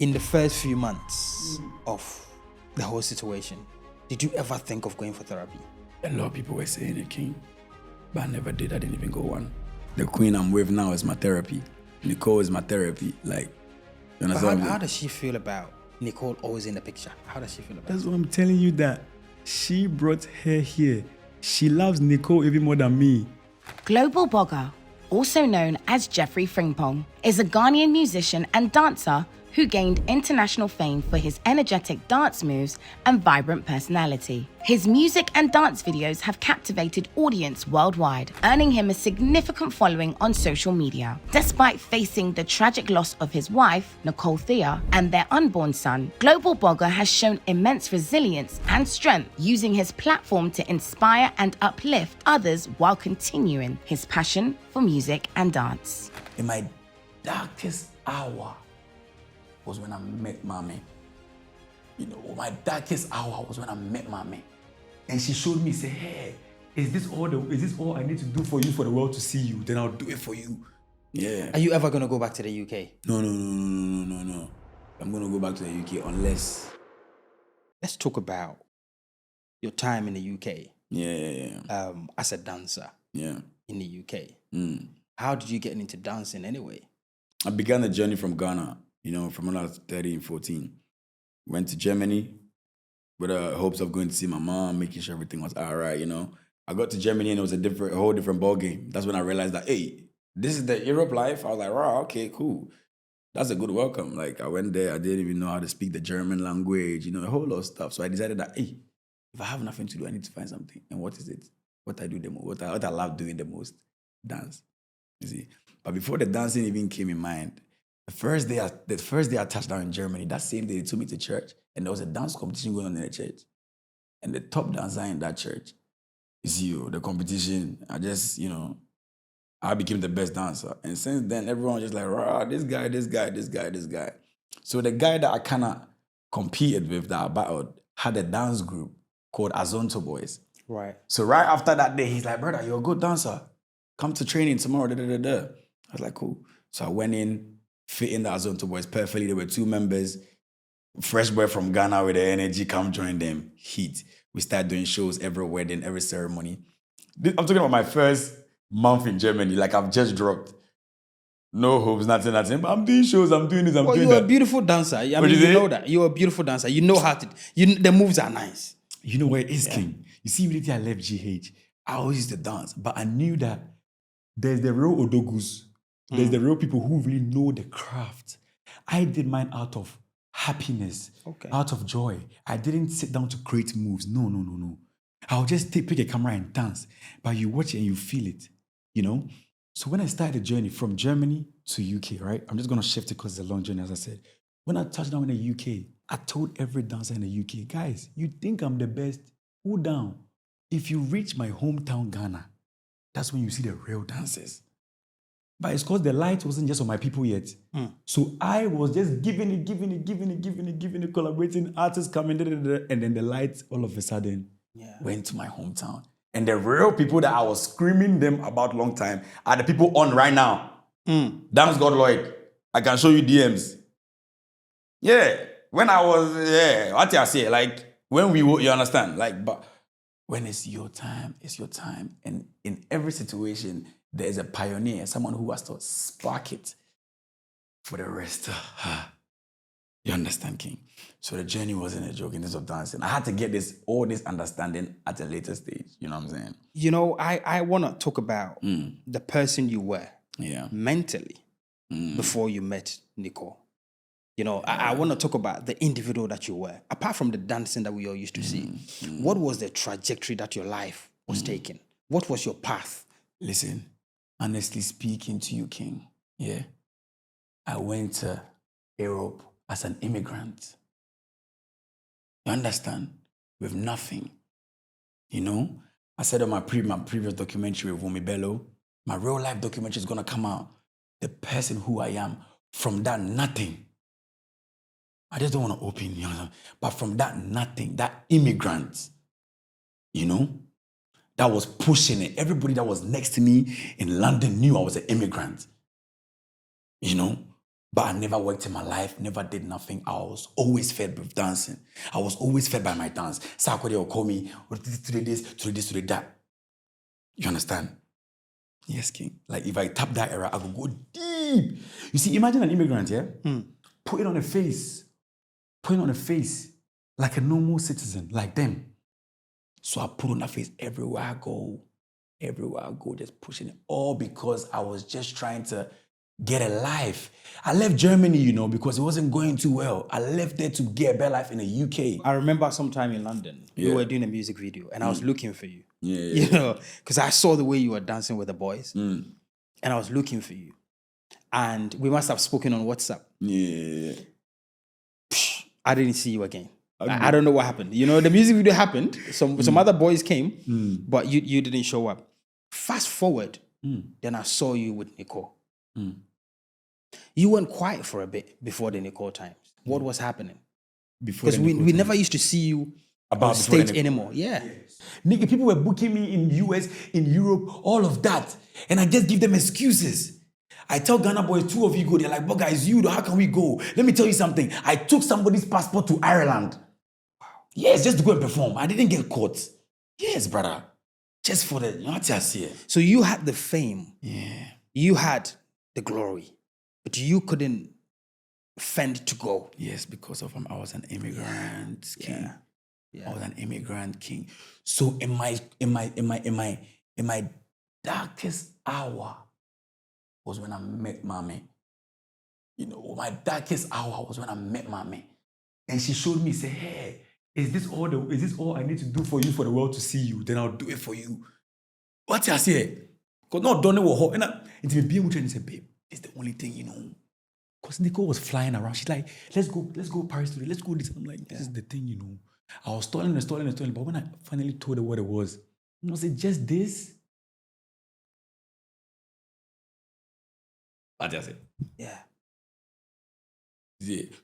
in the first few months of the whole situation, did you ever think of going for therapy? A lot of people were saying it, King, but I never did. I didn't even go one. The queen I'm with now is my therapy. Nicole is my therapy. Like, you understand? How does she feel about Nicole always in the picture? How does she feel about That's what I'm telling you, that she brought her here. She loves Nicole even more than me. Global Boga, also known as Jeffrey Frimpong, is a Ghanaian musician and dancer who gained international fame for his energetic dance moves and vibrant personality. His music and dance videos have captivated audience worldwide, earning him a significant following on social media. Despite facing the tragic loss of his wife, Nicole Thea, and their unborn son, Global Boga has shown immense resilience and strength, using his platform to inspire and uplift others while continuing his passion for music and dance. In my darkest hour was when I met Mommy. You know, my darkest hour was when I met Mommy. And she showed me, say, hey, is this all I need to do for you for the world to see you? Then I'll do it for you. Yeah. Are you ever gonna go back to the UK? No. I'm gonna go back to the UK unless. Let's talk about your time in the UK. Yeah. As a dancer. Yeah. In the UK. How did you get into dancing anyway? I began the journey from Ghana, you know, from when I was 13, 14. Went to Germany with hopes of going to see my mom, making sure everything was all right, you know. I got to Germany and it was a whole different ball game. That's when I realized that, hey, this is the Europe life. I was like, wow, okay, cool. That's a good welcome. Like, I went there, I didn't even know how to speak the German language, you know, a whole lot of stuff. So I decided that, hey, if I have nothing to do, I need to find something. And what is it? What I do the most, what I love doing the most? Dance. You see? But before the dancing even came in mind, the first day I touched down in Germany, that same day they took me to church and there was a dance competition going on in the church. And the top dancer in that church, you see, the competition, I became the best dancer. And since then, everyone was just like, rah, this guy. So the guy that I kind of competed with, that I battled, had a dance group called Azonto Boys. Right. So right after that day, he's like, brother, you're a good dancer. Come to training tomorrow, I was like, cool. So I went in, fit in the Azonto Boys perfectly. There were 2 members, fresh boy from Ghana with the energy, come join them, heat. We started doing shows every wedding, every ceremony. I'm talking about my first month in Germany, like I've just dropped. No hopes, nothing, but I'm doing shows, I'm doing this, I'm doing that. You're a beautiful dancer. I mean, you know that. You're a beautiful dancer. You know how to, the moves are nice. You know where it is, King? You see, immediately I left GH, I always used to dance, but I knew that there's the real odogus. There's the real people who really know the craft. I did mine out of happiness, out of joy. I didn't sit down to create moves. No. I'll just pick a camera and dance. But you watch it and you feel it, you know? So when I started the journey from Germany to UK, right? I'm just going to shift it because it's a long journey, as I said. When I touched down in the UK, I told every dancer in the UK, guys, you think I'm the best? Who down? If you reach my hometown, Ghana, that's when you see the real dancers. But it's because the light wasn't just on my people yet. So I was just giving it, collaborating, artists coming, and then the lights all of a sudden went to my hometown. And the real people that I was screaming them about long time are the people on right now. Dance God Lloyd. I can show you DMs. Yeah. When I was, what I say, like, when we were, you understand? Like, but when it's your time, it's your time. And in every situation, there is a pioneer, someone who has to spark it for the rest. You understand, King? So the journey wasn't a joke in terms of dancing. I had to get all this understanding at a later stage. You know what I'm saying? You know, I want to talk about the person you were mentally before you met Nicole. You know, I want to talk about the individual that you were. Apart from the dancing that we all used to see, what was the trajectory that your life was taking? What was your path? Listen, honestly speaking to you, King, I went to Europe as an immigrant. You understand? With nothing. You know? I said on my previous documentary with Wumi Bello, my real life documentary is going to come out. The person who I am from that nothing. I just don't want to open, you know, but from that nothing, that immigrant, you know, that was pushing it. Everybody that was next to me in London knew I was an immigrant. You know, But I never worked in my life, never did nothing. I was always fed with dancing. I was always fed by my dance. Sakode will call me, today this, today that. You understand? Yes, King. Like if I tap that era, I will go deep. You see, imagine an immigrant, yeah? Put it on a face. Put it on a face like a normal citizen, like them. So I put on that face everywhere I go. Everywhere I go, just pushing it. All because I was just trying to get a life. I left Germany, you know, because it wasn't going too well. I left there to get a better life in the UK. I remember sometime in London, we were doing a music video and I was looking for you. Yeah. You know, because I saw the way you were dancing with the boys and I was looking for you. And we must have spoken on WhatsApp. Yeah. I didn't see you again. I don't know what happened. You know, the music video happened. Some other boys came, but you didn't show up. Fast forward, then I saw you with Nicole. You went quiet for a bit before the Nicole times. What was happening? Because we never used to see you on stage anymore. Yeah. Nigga, people were booking me in US, in Europe, all of that. And I just give them excuses. I tell Ghana boys, 2 of you go. They're like, but guys, you, how can we go? Let me tell you something. I took somebody's passport to Ireland. Wow. Yes, just to go and perform. I didn't get caught. Yes, brother. Just for the, not just here. So you had the fame. Yeah. You had the glory. But you couldn't fend to go. Yes, because of I was an immigrant king. Yeah. I was an immigrant king. So in my darkest hour was when I met Mommy. You know, my darkest hour was when I met Mommy. And she showed me, say, hey, is this all I need to do for you for the world to see you? Then I'll do it for you. What I say? Because not done it with her. And I be able to say, babe, it's the only thing, you know. Because Nicole was flying around. She's like, let's go Paris today. Let's go this. I'm like, this is the thing, you know. I was stalling. But when I finally told her what it was, I said, just this? What did I say? Yeah.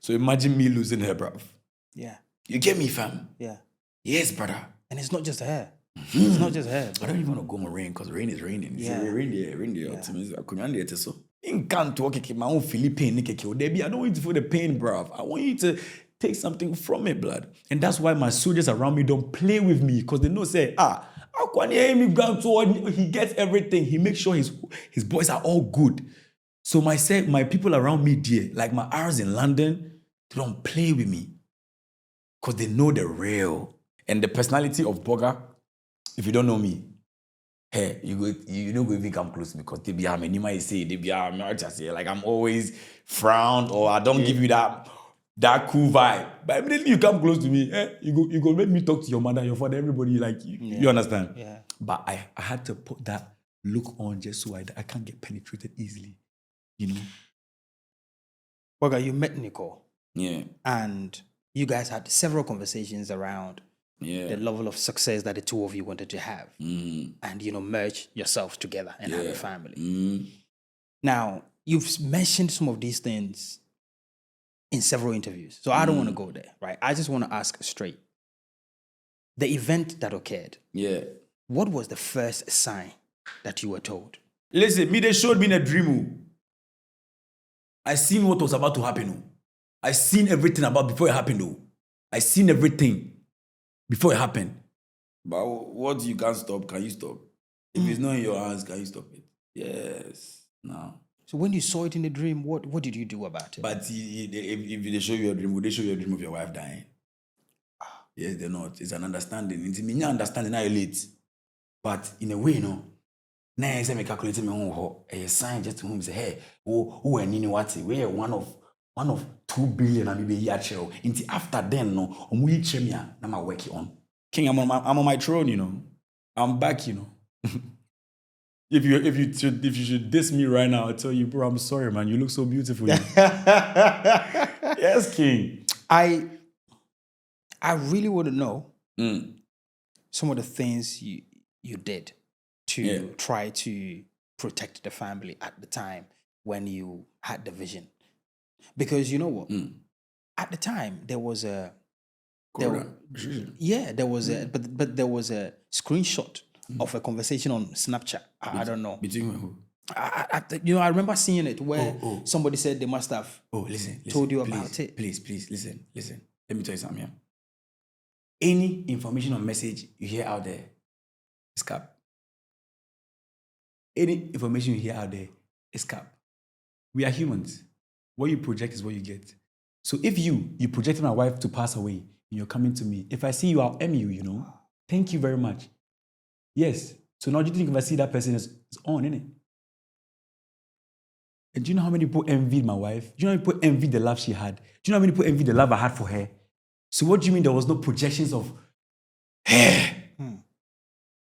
So imagine me losing her, bruv. Yeah. You get me, fam? Yeah. Yes, brother. And it's not just her. It's not just her. I don't even want to go more rain because rain is raining. Yeah. Rain there. So you can't talk my own Philippine. I don't want you to feel the pain, bruv. I want you to take something from it, blood. And that's why my soldiers around me don't play with me because they know, say, he gets everything. He makes sure his boys are all good. So my people around me, dear, like my R's in London, they don't play with me because they know the real. And the personality of Boga, if you don't know me, hey, you don't go even come close because they be many say they be like I'm always frowned or I don't give you that cool vibe. But immediately you come close to me, you go make me talk to your mother, your father, everybody like you understand. Yeah. But I had to put that look on just so I can't get penetrated easily, you know. Boga, you met Nicole. Yeah. And you guys had several conversations around the level of success that the two of you wanted to have. And, you know, merge yourselves together and have a family. Now, you've mentioned some of these things in several interviews. So I don't want to go there, right? I just want to ask straight. The event that occurred. Yeah. What was the first sign that you were told? Listen, they showed me in a dream. I seen what was about to happen. I seen everything about before it happened. I seen everything before it happened. But what you can't stop, can you stop? If it's not in your hands, can you stop it? Yes. No. So when you saw it in the dream, what did you do about it? But if they show you a dream, would they show you a dream of your wife dying? Yes, they're not. It's an understanding. It's me understanding how late. But in a way, you know, now I say me calculating my own a sign just to whom say, hey, who and you know what? We are one of 2 billion and maybe yachel. Until after then, no, we chemia. Now I'm working on. King, I'm on my throne, you know. I'm back, you know. If you should diss me right now, I'll tell you, bro, I'm sorry, man. You look so beautiful. Yes, King. I really want to know some of the things you did to try to protect the family at the time when you had the vision. Because you know what? At the time, there was a screenshot of a conversation on Snapchat. I don't know. Between who? I remember seeing it where somebody said they must have listen, told you please, about it. Please, listen. Let me tell you something. Yeah? Any information or message you hear out there is cap. Any information you hear out there is cap. We are humans. What you project is what you get. So if you projected my wife to pass away and you're coming to me, if I see you, I'll M you, Thank you very much. Yes. So now do you think if I see that person is on, innit? And do you know how many people envied my wife? Do you know how many people envied the love she had? Do you know how many people envied the love I had for her? So what do you mean there was no projections of her?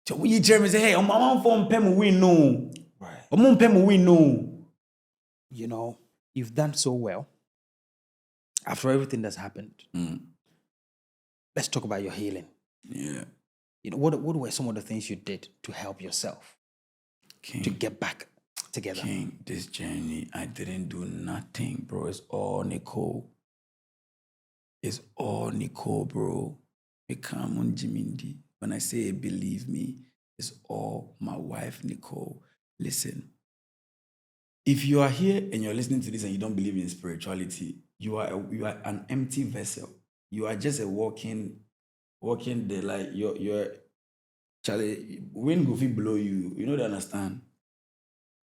So when you tell me, say, hey, I'm on phone, pem we know. Right. I'm on pem we know. You've done so well. After everything that's happened, let's talk about your healing. Yeah. What were some of the things you did to help yourself to get back together? King, this journey, I didn't do nothing, bro. It's all Nicole. It's all Nicole, bro. When I say believe me, it's all my wife, Nicole. Listen, if you are here and you're listening to this and you don't believe in spirituality, you are an empty vessel. You are just a walking there, like you're Charlie, wind go fit blow you. You don't understand.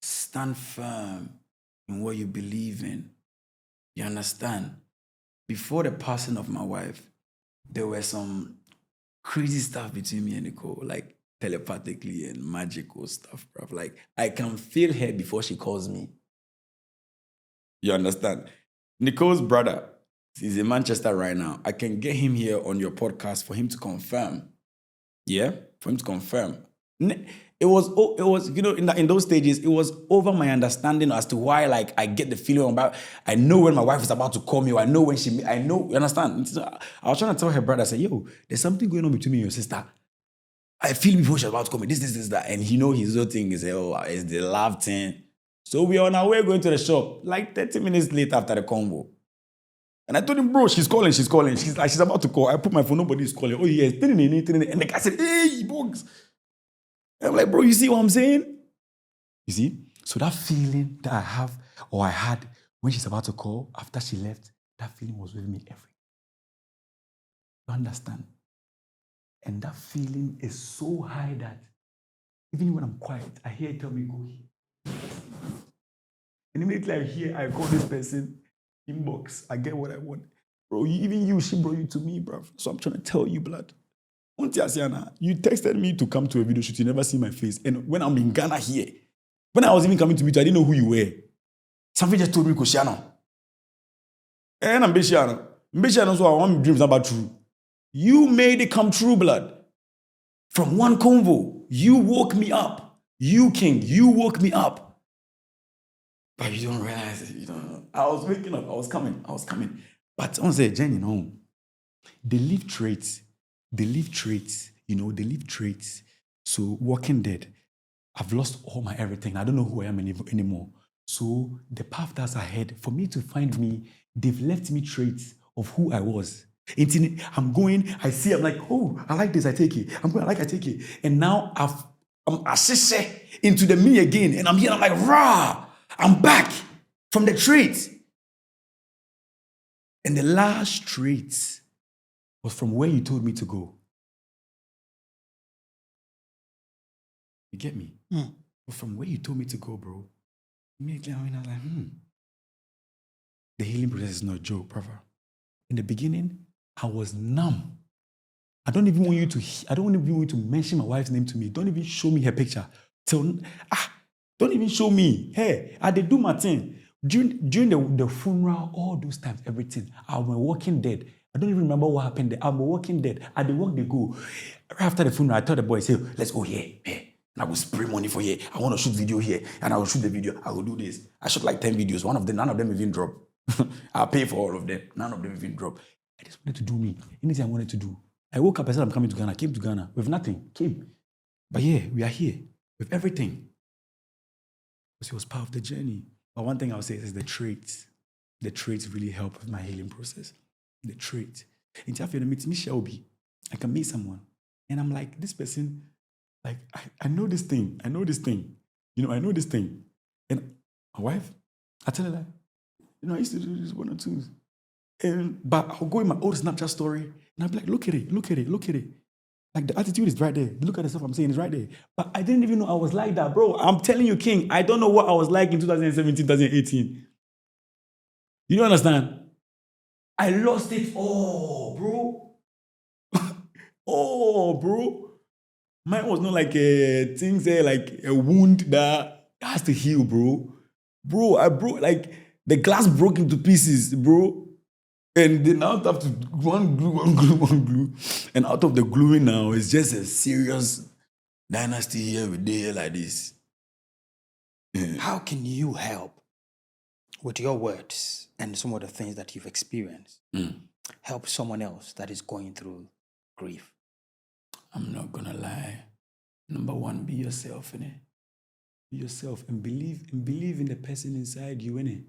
Stand firm in what you believe in. You understand? Before the passing of my wife, there were some crazy stuff between me and Nicole, like telepathically and magical stuff, bruv. Like, I can feel her before she calls me. You understand? Nicole's brother is in Manchester right now. I can get him here on your podcast for him to confirm. Yeah? For him to confirm. It was in those stages, it was over my understanding as to why, like, I get the feeling about, I know when my wife is about to call me, or I know when you understand? I was trying to tell her brother, I said, yo, there's something going on between me and your sister. I feel before she's about to call me, this, that. And his whole thing is, it's the love thing. So we are on our way going to the shop, like 30 minutes later after the convo. And I told him, bro, she's calling. She's about to call. I put my phone, nobody's calling. Oh, yes. And the guy said, hey, Bogs. I'm like, bro, you see what I'm saying? You see? So that feeling that I have, or I had when she's about to call, after she left, that feeling was with me every day. You understand? And that feeling is so high that even when I'm quiet, I hear it tell me, go here. And immediately I call this person, inbox, I get what I want. Bro, she brought you to me, bro. So I'm trying to tell you, blood. You texted me to come to a video shoot, you never see my face. And when I'm in Ghana here, when I was even coming to meet you, I didn't know who you were. Something just told me, Koshiano. And I'm Bishiano. So I want dreams about true. You made it come true, blood. From one convo, you woke me up. You, King, you woke me up. But you don't realize it. You don't know. I was waking up. I was coming. But on the journey, they leave traits. They leave traits. So Walking Dead, I've lost all my everything. I don't know who I am anymore. So the path that's ahead, for me to find me, they've left me traits of who I was. I'm going, I see, I'm like, oh, I like this, I take it. I'm going, I take it. And now I'm assessed into the me again. And I'm here, I'm like, rah, I'm back from the traits. And the last trait was from where you told me to go. You get me? But from where you told me to go, bro, immediately I was like, The healing process is not a joke, brother. In the beginning, I was numb. I don't even want you to mention my wife's name to me. Don't even show me her picture. Don't even show me. Hey, I did do my thing. During the funeral, all those times, everything, I'm a walking dead. I don't even remember what happened there. I'm a walking dead. At the walk they go. Right after the funeral, I told the boy, say, let's go here. Hey, and I will spray money for here. I want to shoot video here. And I will shoot the video. I will do this. I shot like 10 videos. None of them even drop. I'll pay for all of them. None of them even drop. I just wanted to do me. Anything I wanted to do. I woke up, I said, I'm coming to Ghana. Came to Ghana with nothing. Came. But yeah, we are here with everything. Because it was part of the journey. But one thing I'll say is the traits. The traits really help with my healing process. The trait. In if you meet me, Shelby, I can meet someone. And I'm like, this person, like, I know this thing. I know this thing. I know this thing. And my wife, I tell her like, I used to do this 1 or 2s. But I'll go in my old Snapchat story and I'll be like, look at it. Like the attitude is right there. Look at the stuff I'm saying is right there. But I didn't even know I was like that, bro. I'm telling you, King, I don't know what I was like in 2017, 2018. You don't understand? I lost it all, bro. Bro. Mine was not like things there, like a wound that has to heal, bro. Bro, I broke, like, the glass broke into pieces, bro. And they now have to one glue. And out of the gluing now, it's just a serious dynasty here with day like this. How can you help with your words and some of the things that you've experienced? Help someone else that is going through grief? I'm not gonna lie. Number one, be yourself, innit? Be yourself and believe in the person inside you, innit?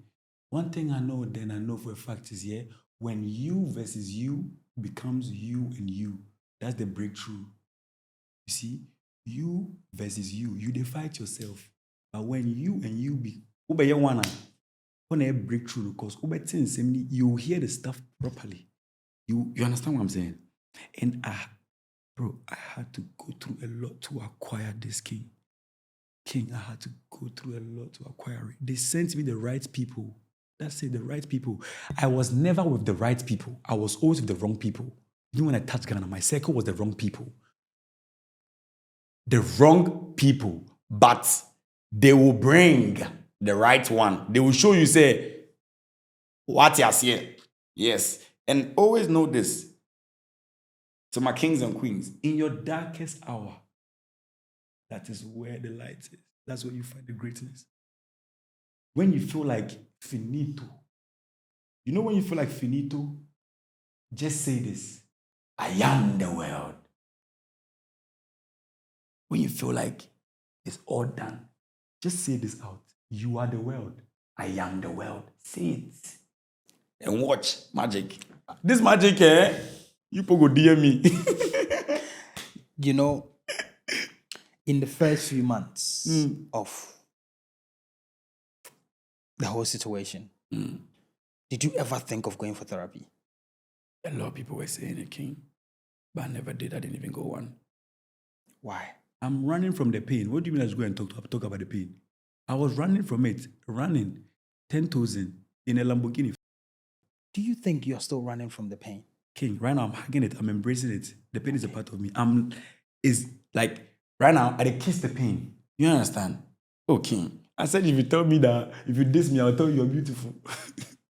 One thing I know for a fact is, when you versus you becomes you and you, that's the breakthrough. You see, you versus you they fight yourself. But when you and you be, when a breakthrough, because you hear the stuff properly. You understand what I'm saying? And I had to go through a lot to acquire this, King. I had to go through a lot to acquire it. They sent me the right people. That's it, the right people. I was never with the right people. I was always with the wrong people. Even when I touched Ghana, my circle was the wrong people. The wrong people. But they will bring the right one. They will show you, say, what you see. Yes. And always know this. To my kings and queens, in your darkest hour, that is where the light is. That's where you find the greatness. When you feel like finito, when you feel like finito, just say this: I am the world. When you feel like it's all done, just say this out: you are the world. I am the world. Say it. And watch magic. This magic, you people go DM me. In the first few months of the whole situation, did you ever think of going for therapy? A lot of people were saying it, King, but I never did. I didn't even go one. Why? I'm running from the pain. What do you mean I should go and talk about the pain? I was running from it, 10,000 in a Lamborghini. Do you think you're still running from the pain? King, right now I'm hugging it. I'm embracing it. The pain is a part of me. It's like, right now, I kiss the pain. You understand? Oh, King. I said, if you tell me that, if you diss me, I'll tell you you're beautiful.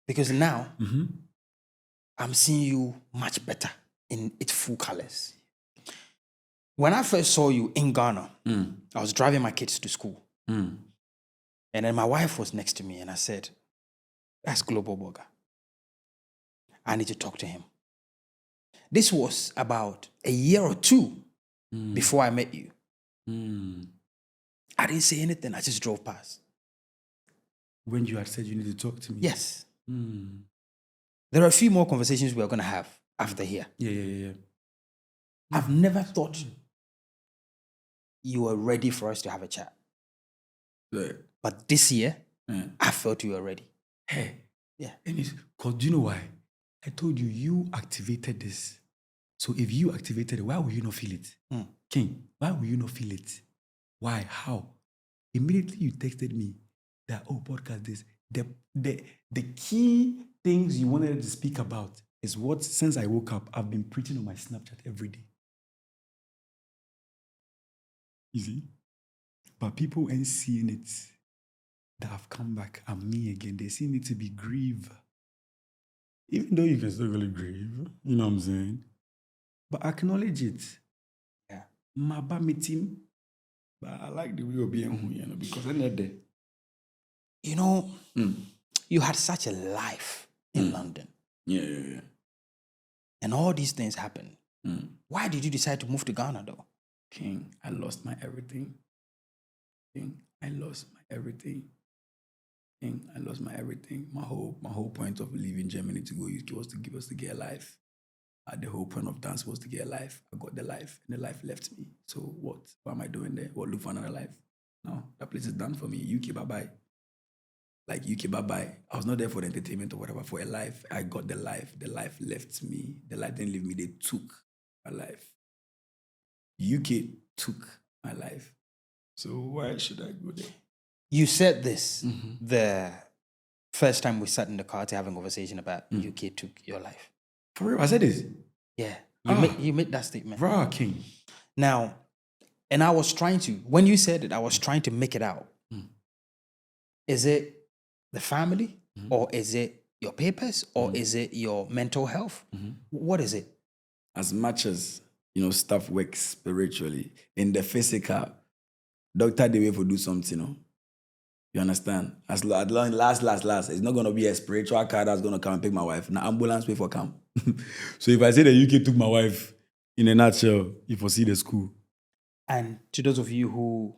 Because now, I'm seeing you much better in its full colors. When I first saw you in Ghana, I was driving my kids to school. And then my wife was next to me and I said, that's Global Boga. I need to talk to him. This was about a year or two before I met you. I didn't say anything. I just drove past. When you had said you need to talk to me? Yes. There are a few more conversations we're going to have after here. Yeah. I've never thought you were ready for us to have a chat. Yeah. But this year, I felt you were ready. Hey. Yeah. Because do you know why? I told you, you activated this. So if you activated it, why will you not feel it? King, why will you not feel it? Why? How? Immediately you texted me that, podcast this. The key things you wanted to speak about is what, since I woke up, I've been preaching on my Snapchat every day. You see? But people ain't seeing it that have come back and me again. They see me to be grieved. Even though you can still really grieve, you know what I'm saying? But acknowledge it. Yeah. My meeting, but I like the way you're being, because I need that. You had such a life in London. Yeah. And all these things happened. Why did you decide to move to Ghana, though? King, I lost my everything. I lost my everything. My whole point of leaving Germany to go UK was to give us to get a life. The whole point of dance was to get a life. I got the life, and the life left me. So what? What am I doing there? Look for another life? No, that place is done for me. UK, bye-bye. like UK, bye-bye. I was not there for the entertainment or whatever, for a life. I got the life. The life left me. The life didn't leave me. They took my life. UK took my life. So why should I go there? You said this the first time we sat in the car to have a conversation about UK took your life. For real, I said this? Yeah. You made that statement. Bro, King. Now, and I was trying to, when you said it, I was trying to make it out. Is it the family or is it your papers or is it your mental health? What is it? As much as, stuff works spiritually, in the physical, doctor, they wait for do something, You understand? As long last, it's not going to be a spiritual car that's going to come and pick my wife. Now, ambulance wait for come. So if I say that UK took my wife, in a nutshell, you foresee the school. And to those of you who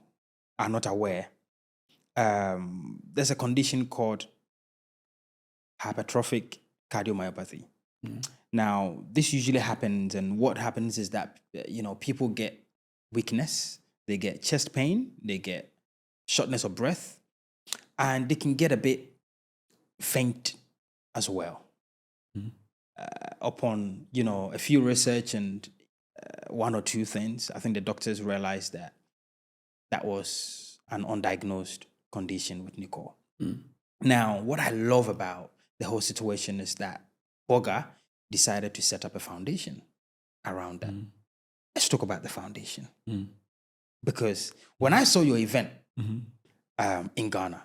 are not aware, there's a condition called hypertrophic cardiomyopathy. Now, this usually happens, and what happens is that, people get weakness, they get chest pain, they get shortness of breath, and they can get a bit faint as well. Upon, a few research and one or two things, I think the doctors realized that that was an undiagnosed condition with Nicole. Now, what I love about the whole situation is that Boga decided to set up a foundation around that. Let's talk about the foundation. Because when I saw your event in Ghana,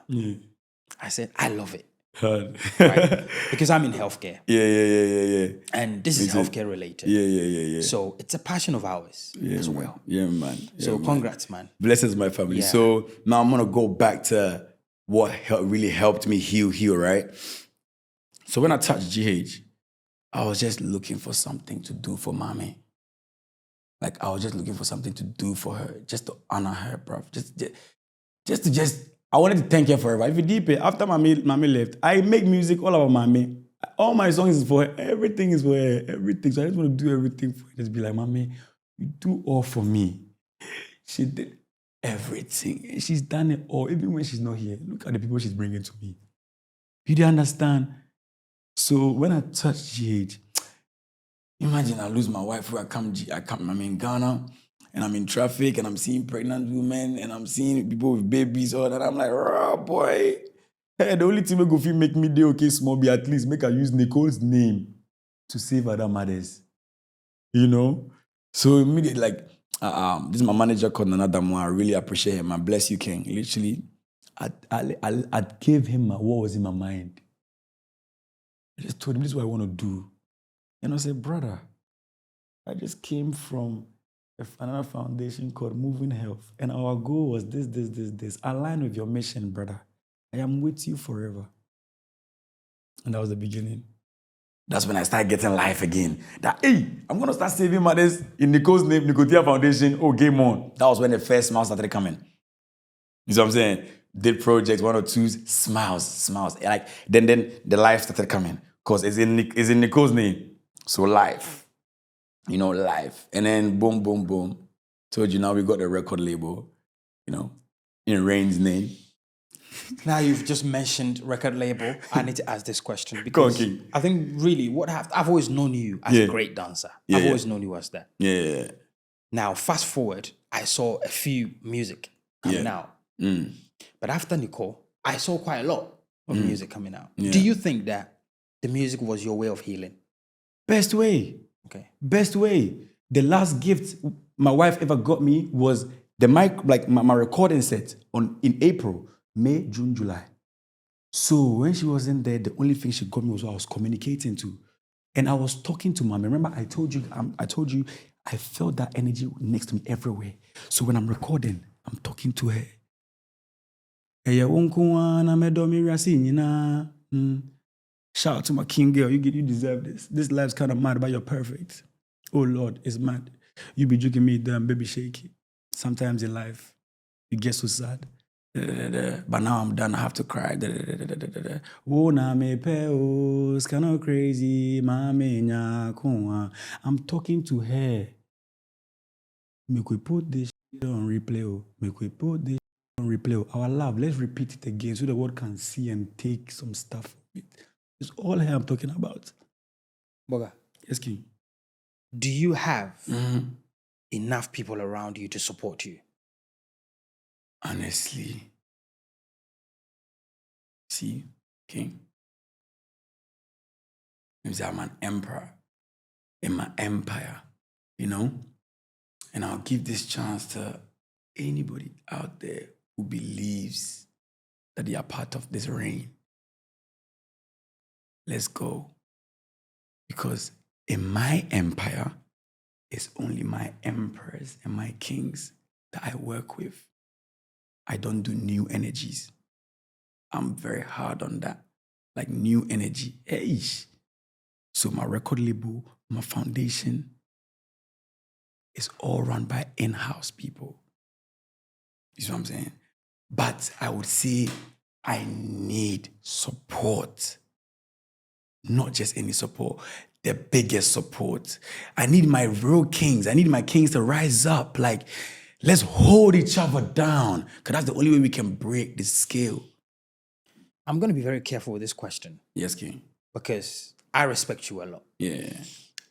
I said, I love it. Right? Because I'm in healthcare. Yeah. And this is healthcare related. Yeah. So it's a passion of ours as well. Yeah, man. So congrats, man. Blesses my family. Yeah. So now I'm going to go back to what really helped me heal, right? So when I touched GH, I was just looking for something to do for mommy. Like, I was just looking for something to do for her, just to honor her, bro. I wanted to thank her forever. If you deep it, after mommy left, I make music all about mommy. All my songs is for her. Everything is for her. Everything. So I just want to do everything for her. Just be like, mommy, you do all for me. She did everything. And she's done it all. Even when she's not here, look at the people she's bringing to me. You do understand? So when I touch GH, imagine I lose my wife where I'm in Ghana and I'm in traffic and I'm seeing pregnant women and I'm seeing people with babies, all that. I'm like, oh boy. Hey, the only thing go make me day okay small be at least make her use Nicole's name to save other mothers. So immediately, like, this is my manager called Nanadamo. I really appreciate him. I bless you, King. Literally, I gave him what was in my mind. I just told him, this is what I want to do. And I said, brother, I just came from another foundation called Moving Health. And our goal was this. Align with your mission, brother. I am with you forever. And that was the beginning. That's when I started getting life again. That, hey, I'm going to start saving mothers in Nicole's name, Nicole Thea Foundation. Oh, game on. That was when the first smiles started coming. You know what I'm saying? Did projects, 1 or 2, smiles. Like, then the life started coming. Because it's in Nicole's name. So life. Life. And then boom. Told you now we got the record label, in Rain's name. Now you've just mentioned record label. I need to ask this question because I think really I've always known you as a great dancer. I've always known you as that. Yeah. Now, fast forward, I saw a few music coming out. But after Nicole, I saw quite a lot of music coming out. Yeah. Do you think that the music was your way of healing? Best way. Okay. Best way. The last gift my wife ever got me was the mic, like my recording set in April, May, June, July. So when she was in there, the only thing she got me was what I was communicating to. And I was talking to Mama. Remember, I told you, I felt that energy next to me everywhere. So when I'm recording, I'm talking to her. Shout out to my king girl. You deserve this. This life's kind of mad, but you're perfect. Oh Lord, it's mad. You be joking me, damn baby shaky. Sometimes in life, you get so sad. But now I'm done. I have to cry. Oh, na me pe, it's kind of crazy. I'm talking to her. Make we put this shit on replay. Make we put this replay. Our love, let's repeat it again so the world can see and take some stuff from it. It's all here I'm talking about. Boga, Yes, King. do you have enough people around you to support you? Honestly. See, King. I'm an emperor in my empire, you know? And I'll give this chance to anybody out there who believes that they are part of this reign. Let's go. Because in my empire, it's only my emperors and my kings that I work with. I don't do new energies. I'm very hard on that. Like new energy. Eish. So my record label, my foundation is all run by in-house people. You see what I'm saying? But I would say I need support. Not just any support, the biggest support. I need my real kings. I need my kings to rise up. Like, let's hold each other down. Because that's the only way we can break the scale. I'm going to be very careful with this question. Yes, King. Because I respect you a lot. Yeah.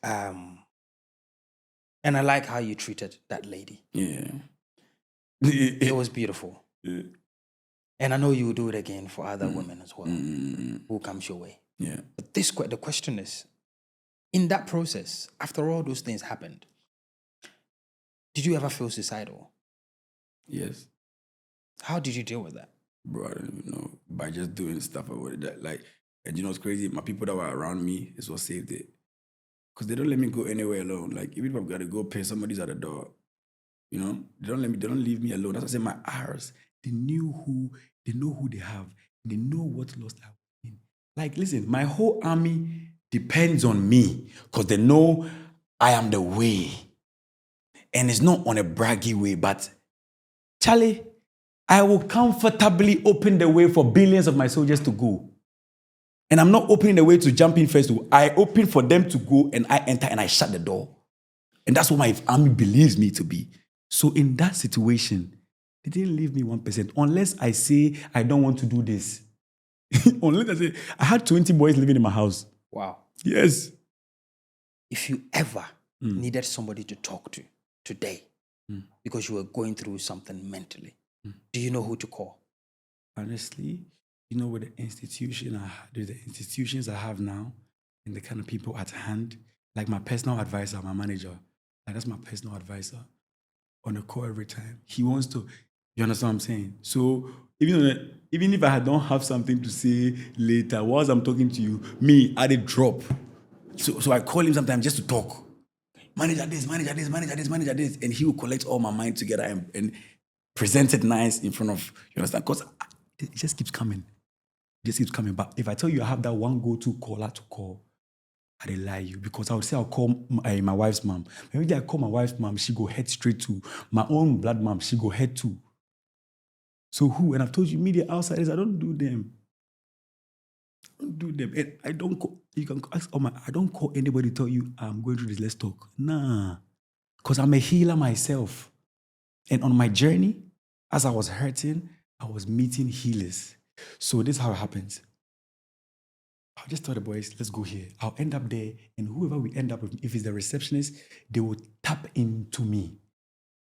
And I like how you treated that lady. Yeah. It was beautiful. Yeah. And I know you will do it again for other women as well who comes your way. Yeah. But the question is, in that process, after all those things happened, did you ever feel suicidal? Yes. How did you deal with that? Bro, I don't even know. By just doing stuff about that. Like, and you know what's crazy? My people that were around me is what saved it. Because they don't let me go anywhere alone. Like, even if I've got to go pay, somebody's at the door. You know? They don't leave me alone. That's what I say, my R's. They know who they have. They know what lost I was in. Like, listen, my whole army depends on me. Because they know I am the way. And it's not on a braggy way, but Charlie, I will comfortably open the way for billions of my soldiers to go. And I'm not opening the way to jump in first. I open for them to go and I enter and I shut the door. And that's what my army believes me to be. So in that situation, they didn't leave me 1%. Unless I say, I don't want to do this. Unless I say, I had 20 boys living in my house. Wow. Yes. If you ever needed somebody to talk to today because you were going through something mentally, do you know who to call? Honestly, you know, with the institutions I have now and the kind of people at hand, like my personal advisor, my manager, like that's my personal advisor on a call every time. He wants to, you understand what I'm saying? So even if I don't have something to say later, whilst I'm talking to you, I did drop. So I call him sometimes just to talk. Manager this, and he will collect all my mind together and present it nice in front of, you understand? Because it just keeps coming. But if I tell you I have that one go-to caller to call, I didn't lie you. Because I would say I'll call my wife's mom. Maybe I call my wife's mom, she go head straight to my own blood mom, she go head to. So who? And I've told you, media outsiders, I don't do them. And I don't call, you can ask, I don't call anybody to tell you I'm going through this, let's talk. Nah. Because I'm a healer myself. And on my journey, as I was hurting, I was meeting healers. So this is how it happens. I'll just tell the boys, let's go here. I'll end up there, and whoever we end up with, if it's the receptionist, they will tap into me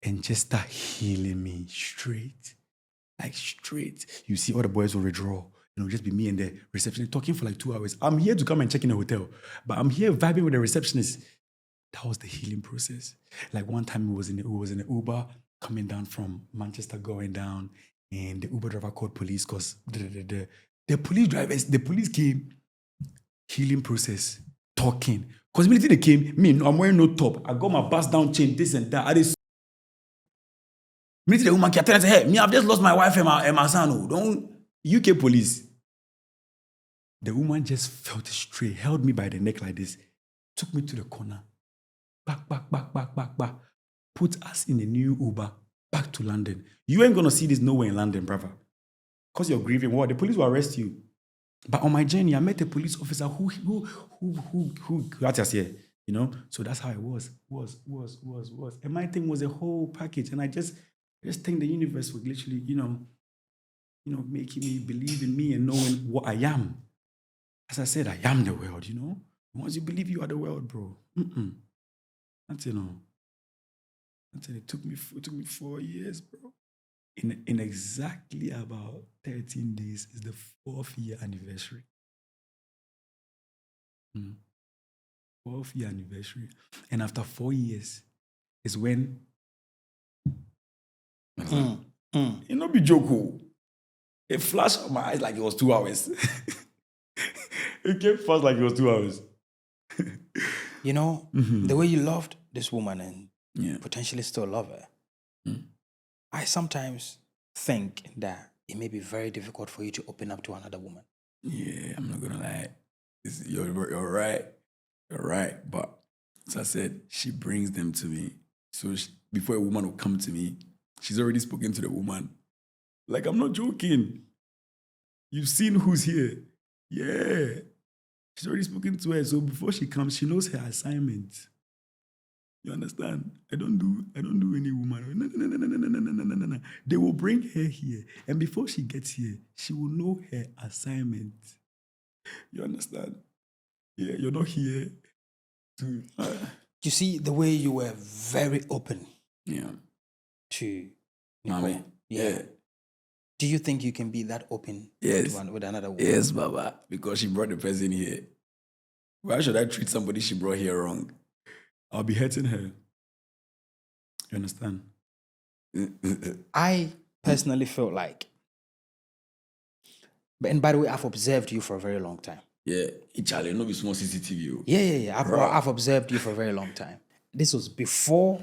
and just start healing me straight. Like straight. You see, all the boys will withdraw. It'll just be me and the receptionist talking for like 2 hours. I'm here to come and check in the hotel, but I'm here vibing with the receptionist. That was the healing process. Like one time it was in an Uber coming down from Manchester, going down, and the Uber driver called police because the police came. Healing process, talking. Because immediately they came, I'm wearing no top. I got my bust down chain, this and that. Immediately the woman came and said, hey, I've just lost my wife and my son. Don't UK police. The woman just felt straight, held me by the neck like this, took me to the corner, back, put us in a new Uber, back to London. You ain't gonna see this nowhere in London, brother. Because you're grieving, what? The police will arrest you. But on my journey, I met a police officer who got us here, you know? So that's how it was. And my thing was a whole package. And I just I just think the universe would literally, making me believe in me and knowing what I am. As I said, I am the world, Once you believe you are the world, bro. That's, it took me 4 years, bro. In exactly about 13 days is the 4th year anniversary. 4th year anniversary. And after 4 years is when it not be joke. It flashed on my eyes like it was 2 hours. It came fast like it was 2 hours. The way you loved this woman and potentially still love her, I sometimes think that it may be very difficult for you to open up to another woman. Yeah, I'm not gonna lie. You're right. You're right. But as I said, she brings them to me. So before a woman will come to me, she's already spoken to the woman. Like, I'm not joking. You've seen who's here. Yeah. She's already spoken to her. So before she comes, she knows her assignment. You understand? I don't do any woman. No. They will bring her here. And before she gets here, she will know her assignment. You understand? Yeah, you're not here to... You see, the way you were very open to Nicole. Mommy. Yeah. Do you think you can be that open with another woman? Yes, Baba. Because she brought the person here. Why should I treat somebody she brought here wrong? I'll be hurting her. You understand? I personally feel like, and by the way, I've observed you for a very long time. Yeah, Charlie, no be small CCTV. Yeah. I've observed you for a very long time. This was before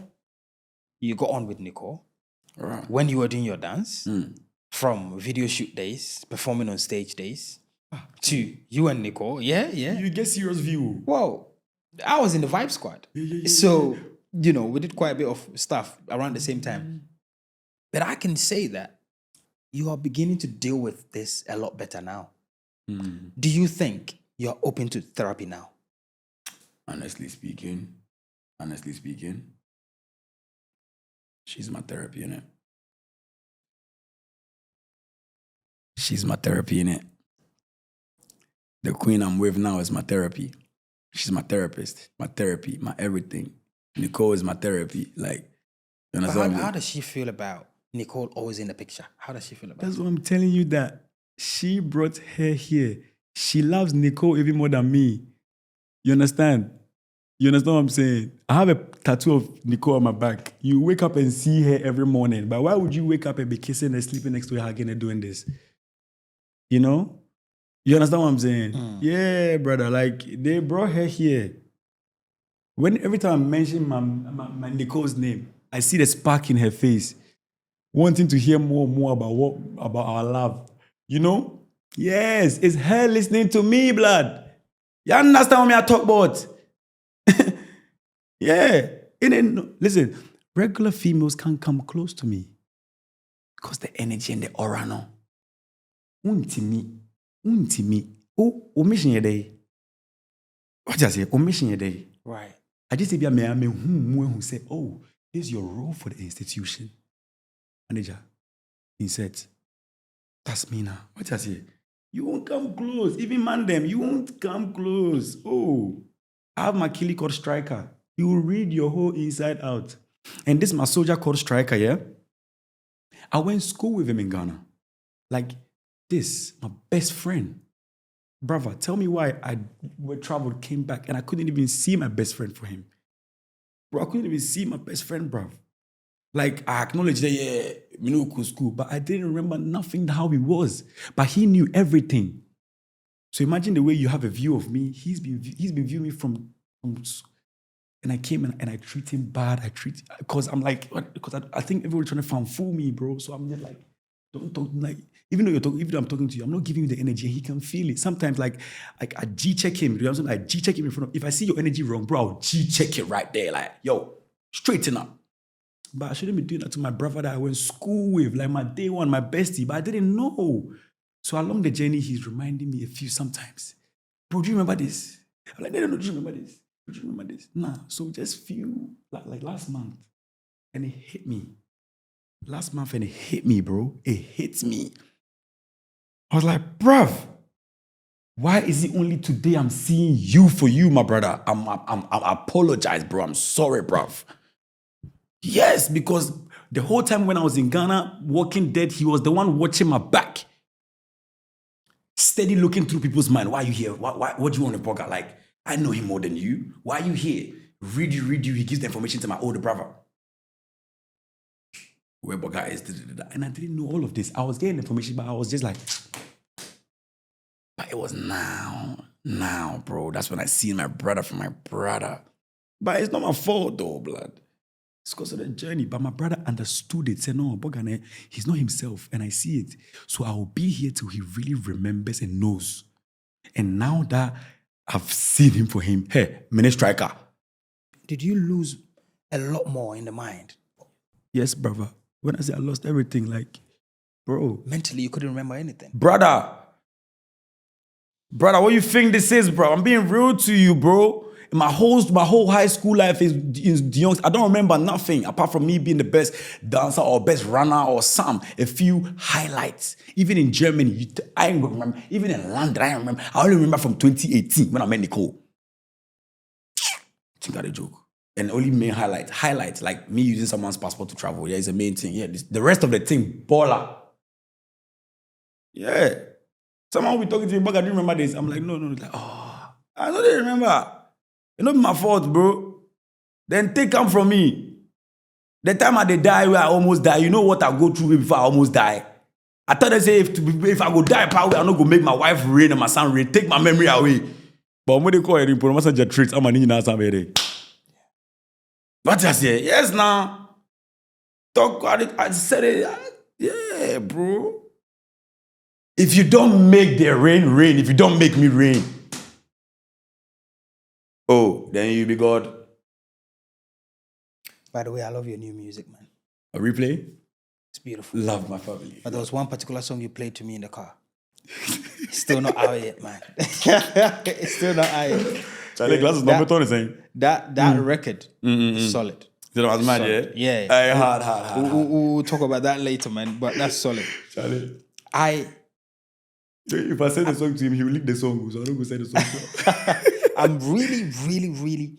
you got on with Nicole, when you were doing your dance, from video shoot days, performing on stage days, to you and Nicole. Yeah. You get serious view. Well, I was in the Vibe Squad. So, we did quite a bit of stuff around the same time. But I can say that you are beginning to deal with this a lot better now. Do you think you're open to therapy now? Honestly speaking, she's my therapy, innit? She's my therapy, innit? The queen I'm with now is my therapy. She's my therapist, my therapy, my everything. Nicole is my therapy. Like, you understand? How does she feel about Nicole always in the picture? How does she feel about That's what I'm telling you, that she brought her here. She loves Nicole even more than me. You understand? You understand what I'm saying? I have a tattoo of Nicole on my back. You wake up and see her every morning. But why would you wake up and be kissing her, sleeping next to her, hugging her, doing this? You know? You understand what I'm saying? Yeah, brother. Like, they brought her here. Every time I mention my Nicole's name, I see the spark in her face, wanting to hear more about our love. You know? Yes, it's her listening to me, blood. You understand what I talk about? Yeah. Listen, regular females can't come close to me because the energy and the aura, no. Untimi. O mission your day. What just say? O mission your day. Right. I just say be a man who say, oh, this is your role for the institution. Manager, he said, that's me now. What just say? You won't come close. Even man them, you won't come close. Oh, I have my killie called Striker. He will read your whole inside out. And this is my soldier called Striker, yeah? I went to school with him in Ghana. Like this, my best friend. Brother, tell me why I traveled, came back, and I couldn't even see my best friend for him. Bro, I couldn't even see my best friend, bro. Like, I acknowledge that, yeah, we know school, but I didn't remember nothing how he was. But he knew everything. So imagine the way you have a view of me. He's been viewing me from and I came and I treat him bad. Because I'm like, because I think everyone's trying to fool me, bro. So I'm just like, don't talk, like, even though I'm talking to you, I'm not giving you the energy. He can feel it. Sometimes, like I G-check him. You know what I'm saying? I G-check him in front of, if I see your energy wrong, bro, I'll G-check it right there. Like, yo, straighten up. But I shouldn't be doing that to my brother that I went to school with, like my day one, my bestie, but I didn't know. So along the journey, he's reminding me a few sometimes. Bro, do you remember this? I'm like, no, do you remember this? Do you remember this? Nah. So just few, like last month, and it hit me. last month and it hit me, bro. It hit me. I was like, bruv, why is it only today I'm seeing you for you, my brother? I apologize, bro. I'm sorry, bruv. Yes, because the whole time when I was in Ghana, Walking Dead, he was the one watching my back. Steady looking through people's mind. Why are you here? What do you want to Boga? Like, I know him more than you. Why are you here? Read you. He gives the information to my older brother. Where Boga is. And I didn't know all of this. I was getting information, but I was just like, but it was now, bro. That's when I see my brother from my brother. But it's not my fault though, blood. It's because of the journey. But my brother understood it. Said, no, Bogane, he's not himself. And I see it. So I will be here till he really remembers and knows. And now that I've seen him for him, hey, mini striker. Did you lose a lot more in the mind? Yes, brother. When I say I lost everything, like, bro. Mentally, you couldn't remember anything. Brother, what do you think this is, bro? I'm being real to you, bro. My whole high school life is young. I don't remember nothing apart from me being the best dancer or best runner or a few highlights. Even in Germany, I don't remember. Even in London, I don't remember. I only remember from 2018 when I met Nicole. Think I a joke. And only main highlights like me using someone's passport to travel. Yeah, it's the main thing. Yeah, the rest of the thing, baller. Yeah. Someone will be talking to me, but I didn't remember this. I'm like, no. Like, oh, I don't remember. It's not my fault, bro. Then take them from me. The time I die, where I almost die, you know what I go through before I almost die? I thought they say if I go die, I'm not going to make my wife rain and my son rain. Take my memory away. But when they call it, I'm not just tricks. I'm not somebody. But I say, yes, now. Talk about it. I said it. Yeah, bro. If you don't make the rain, if you don't make me rain, oh, then you be God. By the way, I love your new music, man. A replay? It's beautiful. Love my family. But there was one particular song you played to me in the car. It's still not out yet, man. It's still not out yet. Charlie Glasses number 20 saying. That record is solid. You know what's mad, yeah? Yeah. Hard. We'll talk about that later, man. But that's solid. Charlie. If I send the song to him, he will leak the song, so I don't go send the song. I'm really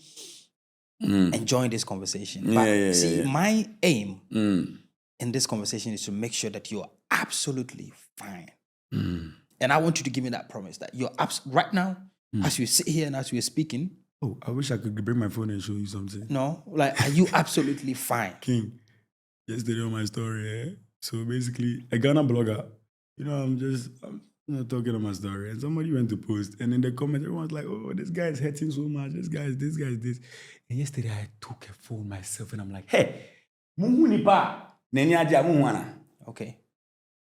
enjoying this conversation. But my aim in this conversation is to make sure that you're absolutely fine. And I want you to give me that promise that you're right now, as you sit here and as we're speaking. Oh, I wish I could bring my phone and show you something. No, like, are you absolutely fine? King, yesterday on my story, So basically, a Ghana blogger, I'm not talking on my story, and somebody went to post, and in the comments, everyone's like, oh, this guy is hurting so much, this guy is this. And yesterday, I took a phone myself, and I'm like, hey, okay.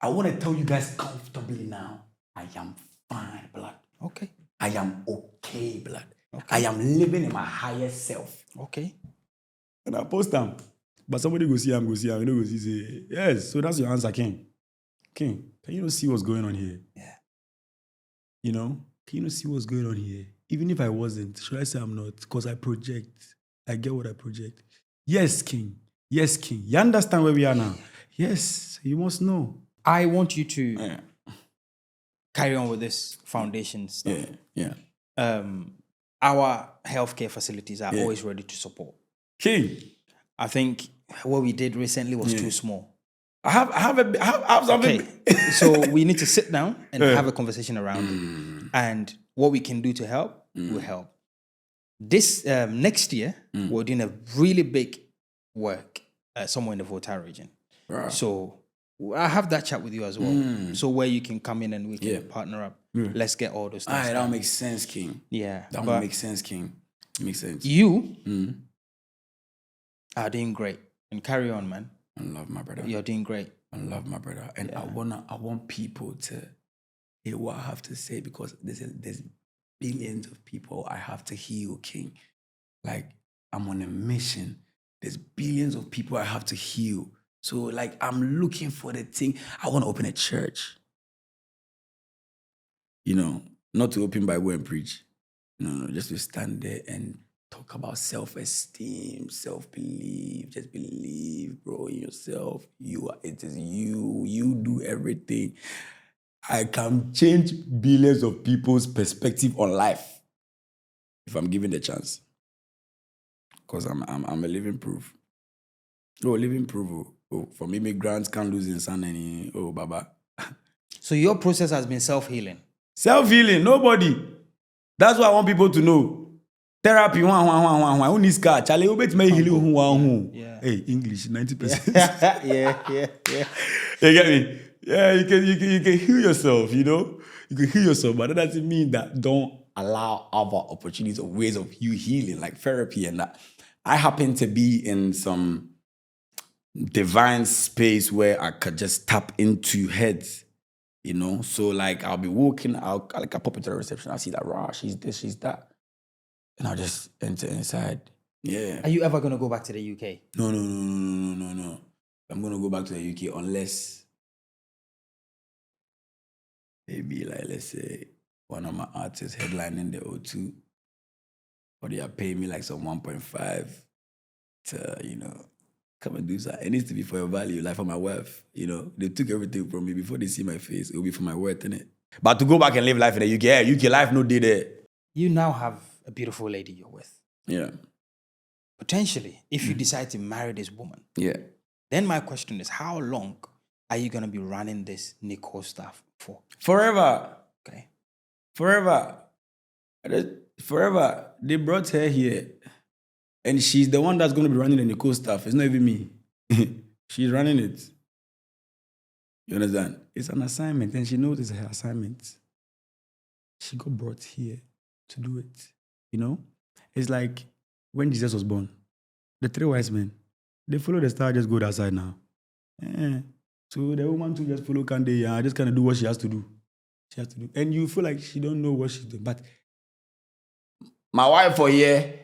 I want to tell you guys comfortably now, I am fine, blood. Okay. I am okay, blood. Okay. I am living in my higher self. Okay. And I post them. But somebody go see him, you know, go see, say, yes, so that's your answer, King. King, can you not see what's going on here? Yeah. Can you not see what's going on here? Even if I wasn't, should I say I'm not? Because I project. I get what I project. Yes, King. Yes, King. You understand where we are now? Yes, you must know. I want you to carry on with this foundation stuff. Yeah. Our healthcare facilities are always ready to support. King. I think what we did recently was too small. I have something. Okay. So we need to sit down and have a conversation around it. And what we can do to help will help. This next year, we're doing a really big work somewhere in the Volta region. Right. So I have that chat with you as well. So where you can come in and we can partner up. Let's get all those things. All right, that makes sense, King. Yeah. That makes sense, King. Makes sense. You are doing great. And carry on, man. I love my brother. You're doing great. I love my brother. And I want people to hear what I have to say, because there's billions of people I have to heal, King. Like, I'm on a mission. There's billions of people I have to heal. So, like, I'm looking for the thing. I want to open a church. Not to open Bible and preach. No, just to stand there and talk about self-esteem, self-belief. Just believe, bro, in yourself. It is you. You do everything. I can change billions of people's perspective on life if I'm given the chance. Because I'm a living proof. Oh, living proof. Oh, from immigrants can't lose in son any. Oh, Baba. So your process has been self-healing. Self-healing, nobody. That's what I want people to know. Therapy, who needs car? Charlie, who bet me healing? Yeah. Hey, English, 90%. Yeah. You get me? Yeah, you can heal yourself, you know? You can heal yourself, but that doesn't mean that don't allow other opportunities or ways of you healing, like therapy and that. I happen to be in some divine space where I could just tap into heads, you know? So like I'll be walking out, like I pop into the reception, I see that, she's this, she's that. And I'll just enter inside. Yeah. Are you ever going to go back to the UK? No. I'm going to go back to the UK unless maybe, like, let's say, one of my artists headlining the O2, or they are paying me like some 1.5 to, you know, come and do that. It needs to be for your value, like for my worth, you know. They took everything from me before they see my face. It will be for my worth, innit? But to go back and live life in the UK, UK life no day there. You now have a beautiful lady you're with. Yeah. Potentially, if you decide to marry this woman, then my question is, how long are you going to be running this Nicole stuff for? Forever. Okay. Forever. Forever. They brought her here. And she's the one that's going to be running the Nicole stuff. It's not even me. She's running it. You understand? It's an assignment, and she knows it's her assignment. She got brought here to do it. You know? It's like when Jesus was born, the 3 wise men, they follow the star, just go outside now. So the woman too just follow Kande, just kind of do what she has to do. And you feel like she don't know what she's doing. But my wife for here,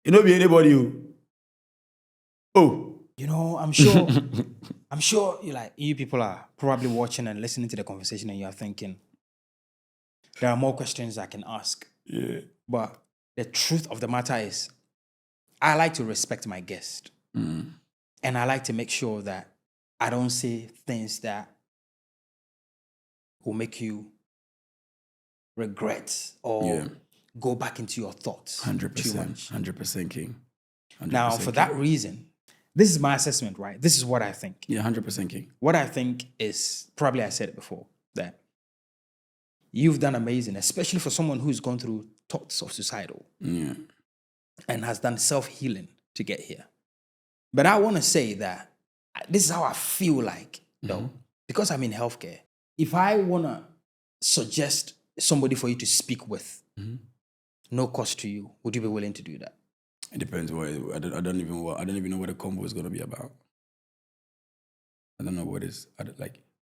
you know, be anybody who. Oh. You know, I'm sure you people are probably watching and listening to the conversation and you're thinking, there are more questions I can ask. Yeah. But the truth of the matter is, I like to respect my guest. And I like to make sure that I don't say things that will make you regret or go back into your thoughts. 100%. Too much. 100% King. 100% Now, for that reason, this is my assessment, right? This is what I think. Yeah, 100% King. What I think is, probably I said it before, that you've done amazing, especially for someone who's gone through thoughts of suicidal and has done self-healing to get here. But I want to say that this is how I feel like, though, because I'm in healthcare. If I want to suggest somebody for you to speak with, no cost to you, would you be willing to do that? It depends. I don't even know what the combo is going to be about. I don't know what is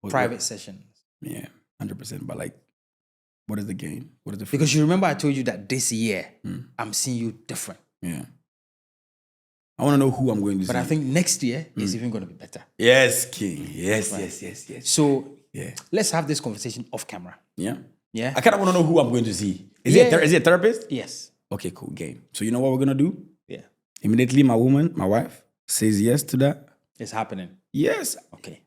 private sessions. Yeah, 100%. But like, what is the game? What is the because you remember I told you that this year I'm seeing you different. Yeah. I want to know who I'm going to see. But I think next year is even going to be better. Yes, King. Yes, right. yes. So let's have this conversation off camera. Yeah. Yeah. I kind of want to know who I'm going to see. Is he a therapist? Yes. Okay, cool. Game. So you know what we're going to do? Yeah. Immediately my wife, says yes to that. It's happening. Yes. Okay.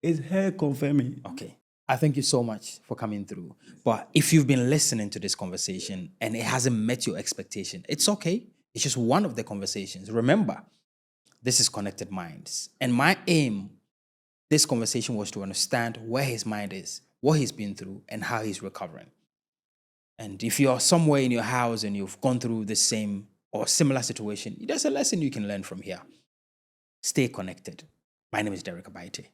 It's her confirming. Okay. I thank you so much for coming through. But if you've been listening to this conversation and it hasn't met your expectation, it's okay. It's just one of the conversations. Remember, this is Connected Minds. And my aim, this conversation was to understand where his mind is, what he's been through, and how he's recovering. And if you're somewhere in your house and you've gone through the same or similar situation, there's a lesson you can learn from here. Stay connected. My name is Derek Abaite.